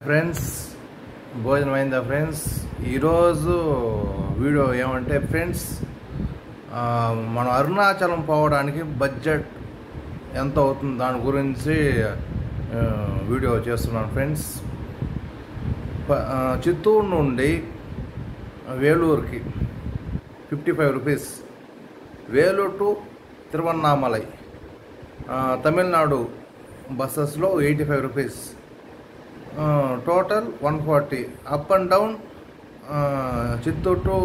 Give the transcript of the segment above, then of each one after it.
Friends భోజనం అయిందా friends? ఈరోజు వీడియో ఏమంటే ఫ్రెండ్స్, మనం అరుణాచలం పోవడానికి బడ్జెట్ ఎంత అవుతుంది దాని గురించి వీడియో చేస్తున్నాను ఫ్రెండ్స్. చిత్తూరు నుండి వేలూరుకి 55 రూపీస్, వేలూరు టు తిరువన్నామలై తమిళనాడు బస్సెస్లో 85 rupees, total 140. Up and down Chittoor to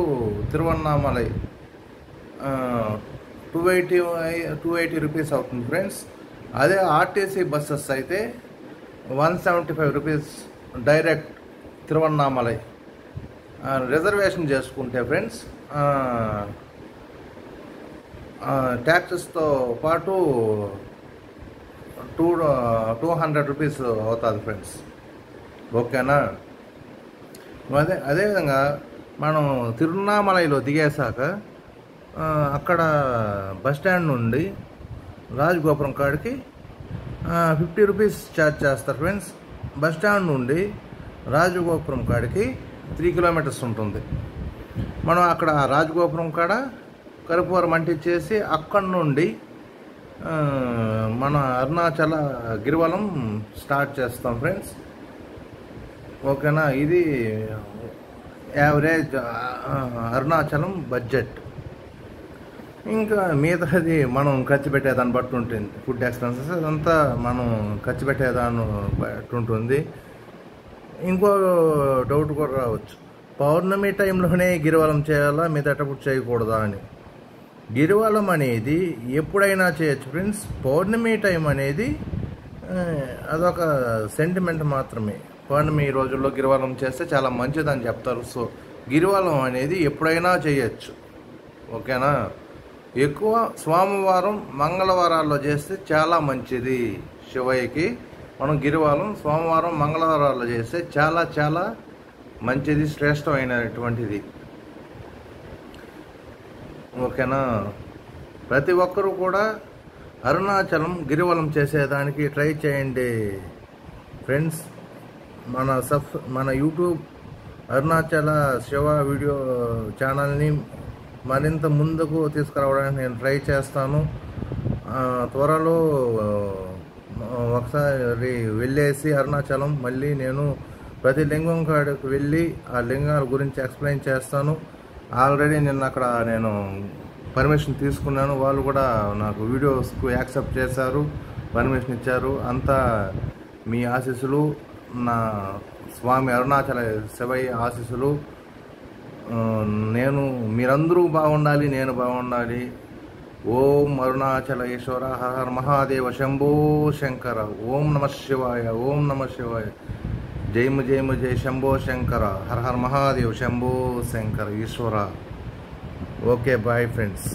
Tiruvannamalai 280 rupees అవుతుంది ఫ్రెండ్స్. అదే ఆర్టీసీ బస్సెస్ అయితే 175 రూపీస్ డైరెక్ట్ తిరువన్నామలై. రిజర్వేషన్ చేసుకుంటే ఫ్రెండ్స్ ట్యాక్సెస్తో పాటు 200 రూపీస్ అవుతుంది ఫ్రెండ్స్. ఓకేనా? అదేవిధంగా మనం తిరువన్నామలైలో దిగేశాక అక్కడ బస్టాండ్ నుండి రాజగోపురం కాడికి 50 రూపీస్ ఛార్జ్ చేస్తారు ఫ్రెండ్స్. బస్టాండ్ నుండి రాజగోపురం కాడికి 3 కిలోమీటర్స్ ఉంటుంది. మనం అక్కడ రాజగోపురం కాడ కర్పూరం అంటించేసి అక్కడి నుండి మన అరుణాచల గిరివలం స్టార్ట్ చేస్తాం ఫ్రెండ్స్. ఓకేనా? ఇది యావరేజ్ అరుణాచలం బడ్జెట్. ఇంకా మిగతాది మనం ఖర్చు పెట్టేదాన్ని బట్టి ఉంటుంది. ఫుడ్ ఎక్స్పెన్సెస్ అదంతా మనం ఖర్చు పెట్టేదాన్ని బట్టి ఉంటుంది. ఇంకో డౌట్ కూడా రావచ్చు, పౌర్ణమి టైంలోనే గిరివలం చేయాలా, మిగతాటప్పుడు చేయకూడదా అని. గిరివలం అనేది ఎప్పుడైనా చేయొచ్చు ఫ్రెండ్స్. పౌర్ణమి టైం అనేది అదొక సెంటిమెంట్ మాత్రమే. పౌర్ణమి రోజుల్లో గిరివలం చేస్తే చాలా మంచిదని చెప్తారు. సో గిరివలం అనేది ఎప్పుడైనా చేయొచ్చు. ఓకేనా? ఎక్కువ సోమవారం మంగళవారాల్లో చేస్తే చాలా మంచిది. శివయ్యకి మనం గిరివలం సోమవారం మంగళవారాల్లో చేస్తే చాలా చాలా మంచిది, శ్రేష్టమైనటువంటిది. ఓకేనా? ప్రతి ఒక్కరూ కూడా అరుణాచలం గిరివలం చేసేదానికి ట్రై చేయండి ఫ్రెండ్స్. మన యూట్యూబ్ అరుణాచల శివ వీడియో ఛానల్ని మరింత ముందుకు తీసుకురావడానికి నేను ట్రై చేస్తాను. త్వరలో ఒకసారి వెళ్ళేసి అరుణాచలం మళ్ళీ నేను ప్రతి లింగం కాడికి వెళ్ళి ఆ లింగాల గురించి ఎక్స్ప్లెయిన్ చేస్తాను. ఆల్రెడీ నిన్న అక్కడ నేను పర్మిషన్ తీసుకున్నాను. వాళ్ళు కూడా నాకు వీడియోస్కు యాక్సెప్ట్ చేశారు, పర్మిషన్ ఇచ్చారు. అంతా మీ ఆశీస్సులు, నా స్వామి అరుణాచల శివయ్య ఆశీస్సులు. మీరందరూ బాగుండాలి, నేను బాగుండాలి. ఓం అరుణాచల ఈశ్వర హర హర మహాదేవ శంభో శంకర. ఓం నమ శివాయ, ఓం నమ శివాయ. జయము జయము జయ Shambho Shankara. Hara Hara Mahadev Shambho Shankara Eshwara. Okay, bye friends.